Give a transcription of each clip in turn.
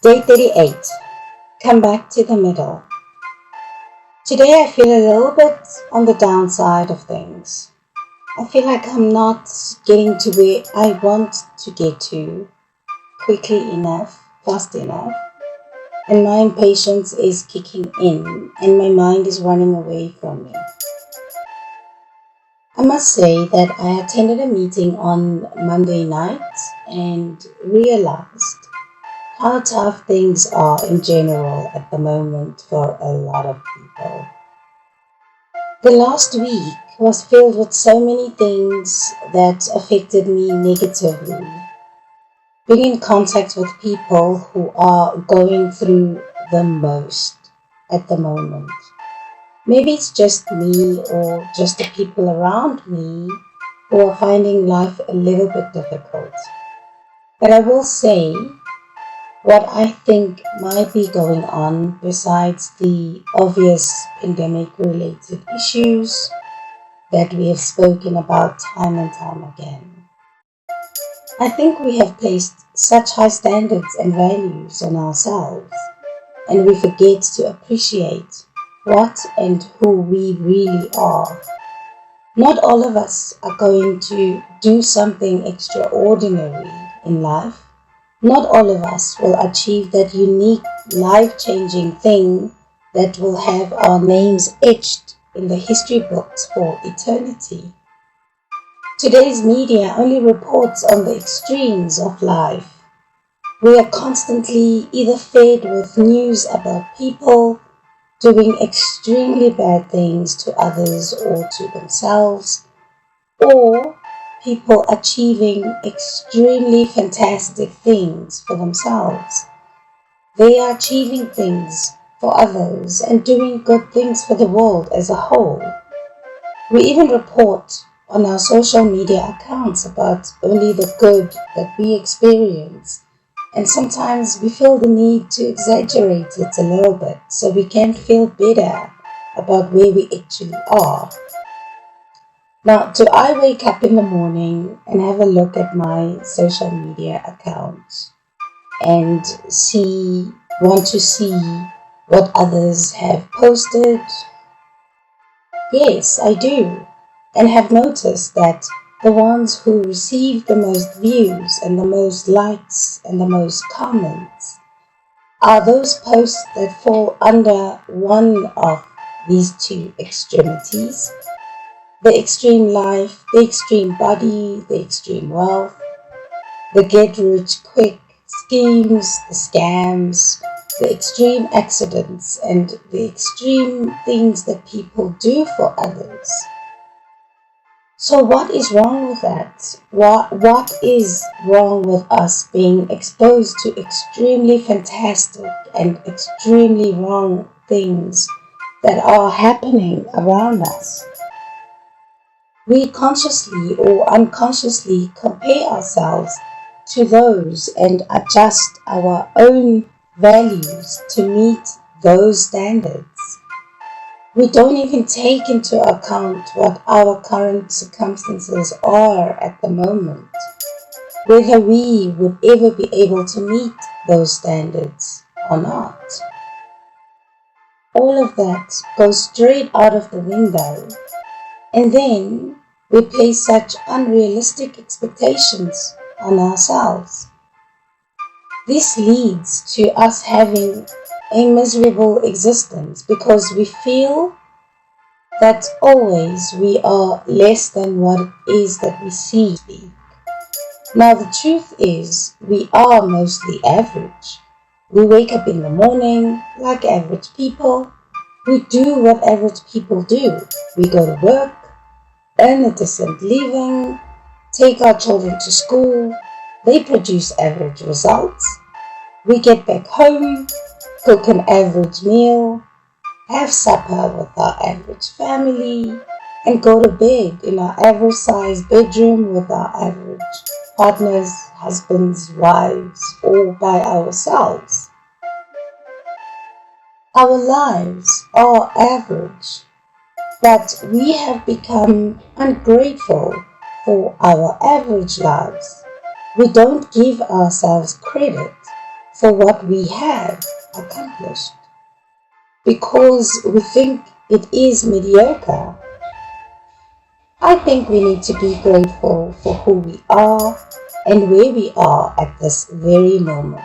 Day 38. Come back to the middle. Today I feel a little bit on the downside of things. I feel like I'm not getting to where I want to get to quickly enough, fast enough, and my impatience is kicking in and my mind is running away from me. I must say that I attended a meeting on Monday night and realized how tough things are in general at the moment for a lot of people. The last week was filled with so many things that affected me negatively. Being in contact with people who are going through the most at the moment. Maybe it's just me or just the people around me who are finding life a little bit difficult. But I will say, what I think might be going on, besides the obvious pandemic-related issues that we have spoken about time and time again. I think we have placed such high standards and values on ourselves, and we forget to appreciate what and who we really are. Not all of us are going to do something extraordinary in life. Not all of us will achieve that unique, life-changing thing that will have our names etched in the history books for eternity. Today's media only reports on the extremes of life. We are constantly either fed with news about people doing extremely bad things to others or to themselves, or people achieving extremely fantastic things for themselves. They are achieving things for others and doing good things for the world as a whole. We even report on our social media accounts about only the good that we experience, and sometimes we feel the need to exaggerate it a little bit so we can feel better about where we actually are. Now, do I wake up in the morning and have a look at my social media accounts and want to see what others have posted? Yes, I do, and have noticed that the ones who receive the most views and the most likes and the most comments are those posts that fall under one of these two extremities. The extreme life, the extreme body, the extreme wealth, the get-rich-quick schemes, the scams, the extreme accidents, and the extreme things that people do for others. So what is wrong with that? What is wrong with us being exposed to extremely fantastic and extremely wrong things that are happening around us? We consciously or unconsciously compare ourselves to those and adjust our own values to meet those standards. We don't even take into account what our current circumstances are at the moment, whether we would ever be able to meet those standards or not. All of that goes straight out of the window. And then we place such unrealistic expectations on ourselves. This leads to us having a miserable existence because we feel that always we are less than what it is that we see. Now the truth is we are mostly average. We wake up in the morning like average people. We do what average people do. We go to work, earn a decent living, take our children to school. They produce average results. We get back home, cook an average meal, have supper with our average family, and go to bed in our average-sized bedroom with our average partners, husbands, wives, all by ourselves. Our lives are average, but we have become ungrateful for our average lives. We don't give ourselves credit for what we have accomplished because we think it is mediocre. I think we need to be grateful for who we are and where we are at this very moment.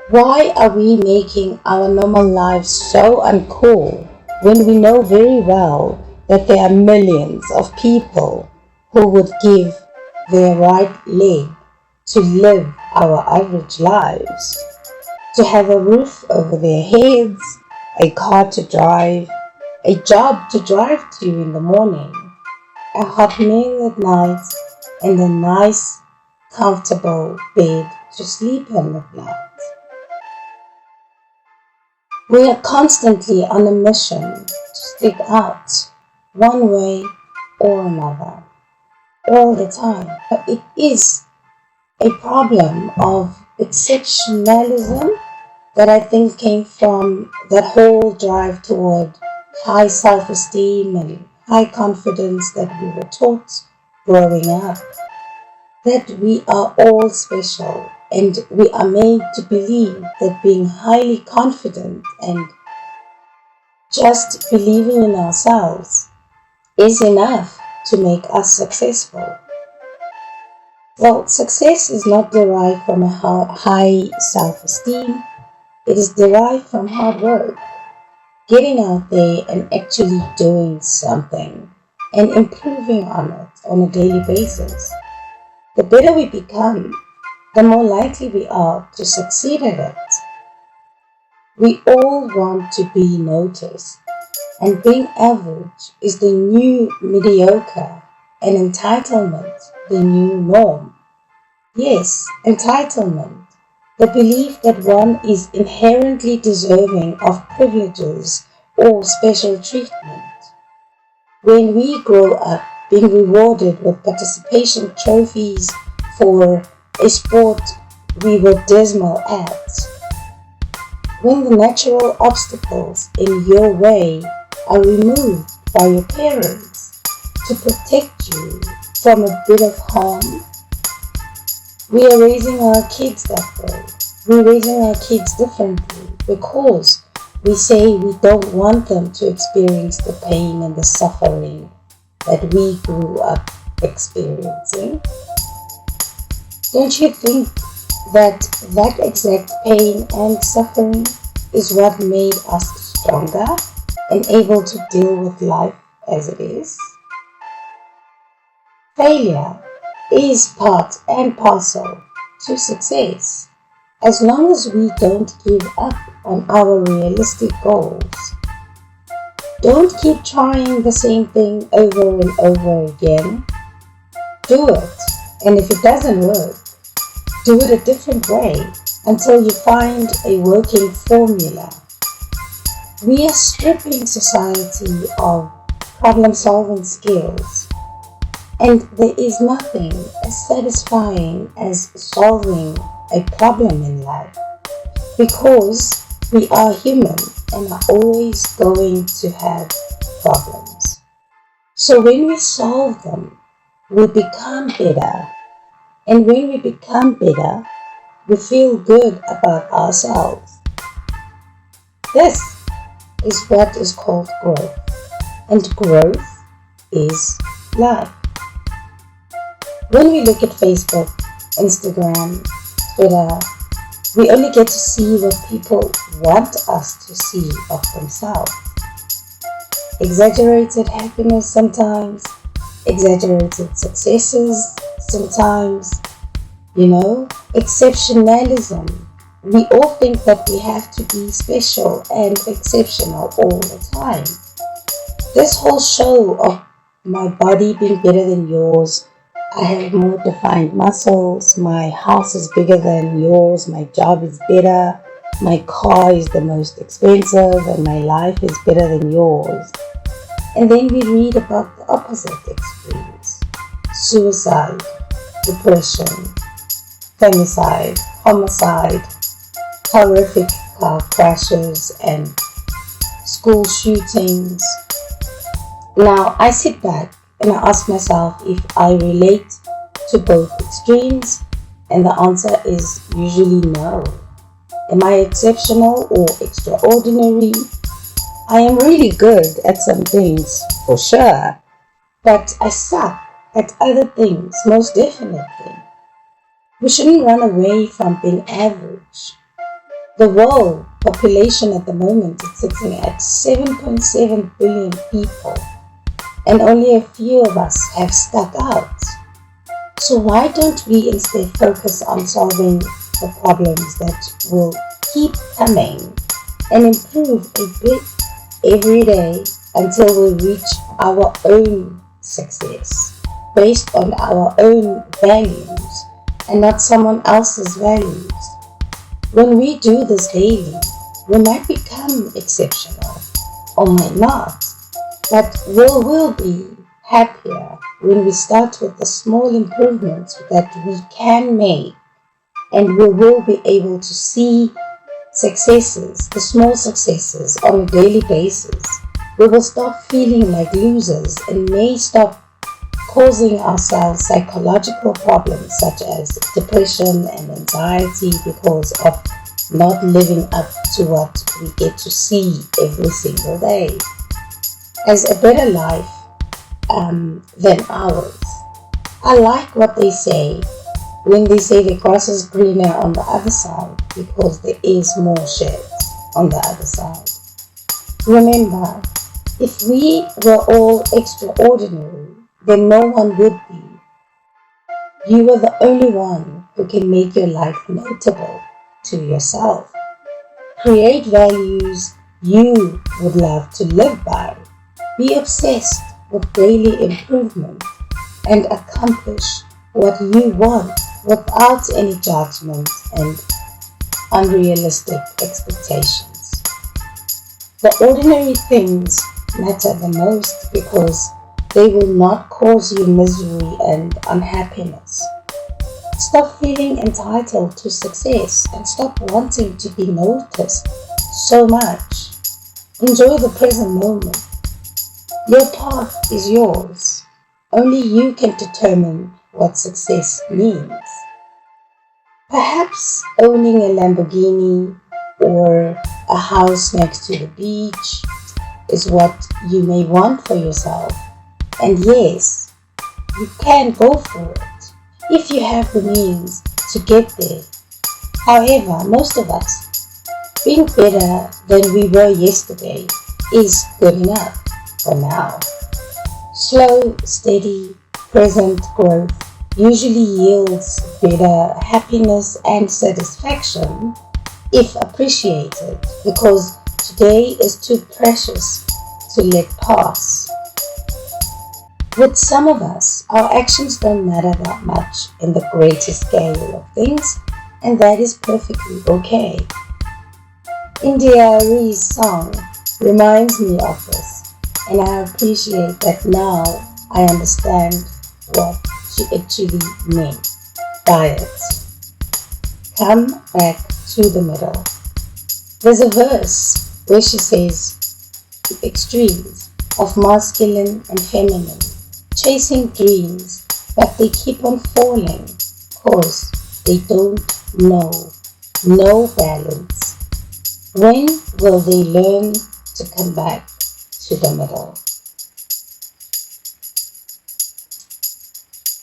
Why are we making our normal lives so uncool when we know very well that there are millions of people who would give their right leg to live our average lives, to have a roof over their heads, a car to drive, a job to drive to in the morning, a hot meal at night, and a nice, comfortable bed to sleep in at night? We are constantly on a mission to stick out one way or another all the time. But it is a problem of exceptionalism that I think came from that whole drive toward high self-esteem and high confidence that we were taught growing up. That we are all special and we are made to believe that being highly confident and just believing in ourselves is enough to make us successful. Well, success is not derived from a high self-esteem. It is derived from hard work, getting out there and actually doing something and improving on it on a daily basis. The better we become, the more likely we are to succeed at it. We all want to be noticed, and being average is the new mediocre, and entitlement the new norm. Yes, entitlement, the belief that one is inherently deserving of privileges or special treatment. When we grow up being rewarded with participation trophies for a sport we were dismal at, when the natural obstacles in your way are removed by your parents to protect you from a bit of harm, we are raising our kids that way. We're raising our kids differently because we say we don't want them to experience the pain and the suffering that we grew up experiencing. Don't you think that that exact pain and suffering is what made us stronger and able to deal with life as it is? Failure is part and parcel to success as long as we don't give up on our realistic goals. Don't keep trying the same thing over and over again. Do it, and if it doesn't work, do it a different way until you find a working formula. We are stripping society of problem-solving skills, and there is nothing as satisfying as solving a problem in life, because we are human and are always going to have problems. So when we solve them, we become better. And when we become better, we feel good about ourselves. This is what is called growth. And growth is life. When we look at Facebook, Instagram, Twitter, we only get to see what people want us to see of themselves. Exaggerated happiness sometimes, exaggerated successes sometimes, exceptionalism. We all think that we have to be special and exceptional all the time. This whole show of my body being better than yours, I have more defined muscles, my house is bigger than yours, my job is better, my car is the most expensive, and my life is better than yours. And then we read about the opposite extremes: suicide, depression, femicide, homicide, horrific car crashes, and school shootings. Now I sit back and I ask myself if I relate to both extremes, And the answer is usually no. Am I exceptional or extraordinary? I am really good at some things, for sure, but I suck at other things, most definitely. We shouldn't run away from being average. The world population at the moment is sitting at 7.7 billion people, and only a few of us have stuck out. So why don't we instead focus on solving the problems that will keep coming and improve a bit every day until we reach our own success based on our own values and not someone else's values? When we do this daily, we might become exceptional or might not, but we will be happier when we start with the small improvements that we can make, and we will be able to see successes, the small successes on a daily basis. We will stop feeling like losers and may stop causing ourselves psychological problems such as depression and anxiety because of not living up to what we get to see every single day as a better life than ours. I like what they say when they say the grass is greener on the other side because there is more shade on the other side. Remember, if we were all extraordinary, then no one would be. You are the only one who can make your life notable to yourself. Create values you would love to live by. Be obsessed with daily improvement and accomplish what you want without any judgment and unrealistic expectations. The ordinary things matter the most because they will not cause you misery and unhappiness. Stop feeling entitled to success and stop wanting to be noticed so much. Enjoy the present moment. Your path is yours. Only you can determine what success means. Perhaps owning a Lamborghini or a house next to the beach is what you may want for yourself. And yes, you can go for it if you have the means to get there. However, most of us, being better than we were yesterday is good enough for now. Slow, steady, present growth usually yields better happiness and satisfaction if appreciated, because today is too precious to let pass. With some of us, our actions don't matter that much in the greater scale of things, and that is perfectly okay. India Ari's song reminds me of this, and I appreciate that now I understand what she actually meant by it. Come back to the middle. There's a verse where she says the extremes of masculine and feminine, chasing dreams, but they keep on falling cause they don't know no balance. When will they learn to come back to the middle?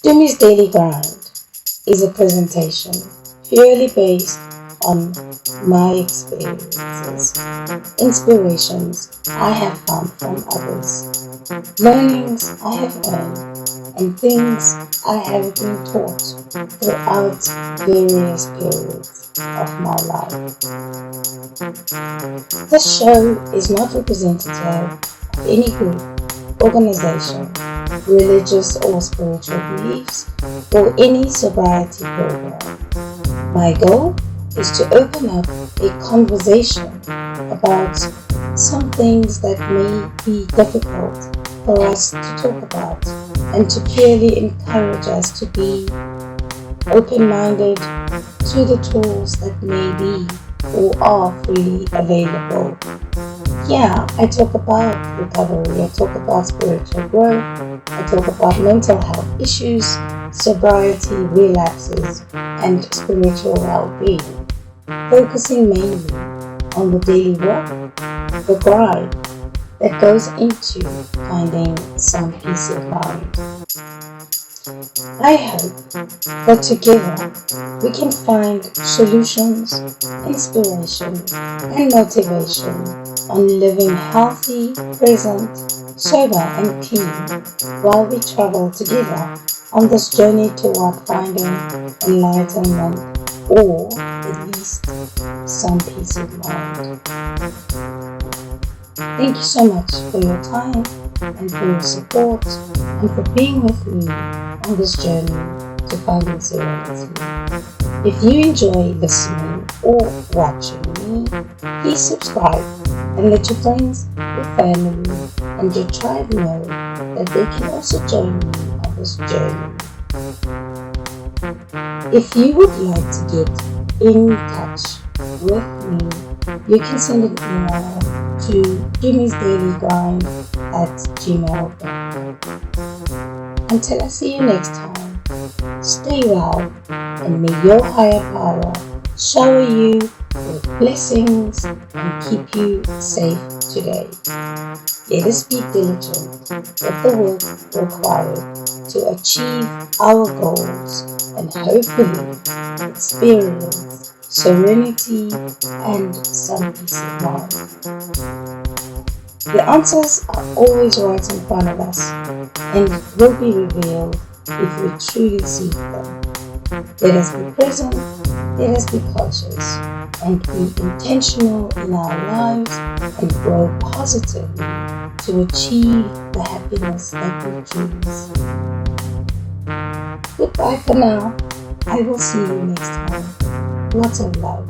Tumi's Daily Grind is a presentation purely based on my experiences, inspirations I have found from others, learnings I have earned, and things I have been taught throughout various periods of my life. This show is not representative of any group, organization, religious or spiritual beliefs, or any sobriety program. My goal is to open up a conversation about some things that may be difficult for us to talk about, and to purely encourage us to be open-minded to the tools that may be or are freely available. Yeah, I talk about recovery, I talk about spiritual growth, I talk about mental health issues, sobriety, relapses, and spiritual well-being, focusing mainly on the daily work, the grind that goes into finding some peace of mind. I hope that together we can find solutions, inspiration, and motivation on living healthy, present, sober, and clean while we travel together on this journey toward finding enlightenment or at least some peace of mind. Thank you so much for your time and for your support and for being with me on this journey to finding serenity. If you enjoy listening or watching me, please subscribe and let your friends, your family, and your tribe know that they can also join me on this journey. If you would like to get in touch with me, you can send an email to jimmysdailygrind@gmail.com. Until I see you next time, stay well and may your higher power shower you with blessings and keep you safe today. Let us be diligent with the work required to achieve our goals and hopefully experience serenity and some peace of mind. The answers are always right in front of us and will be revealed if we truly seek them. Let us be present, let us be conscious, and be intentional in our lives and grow positively to achieve the happiness that we choose. Goodbye for now. I will see you next time. Lots of love.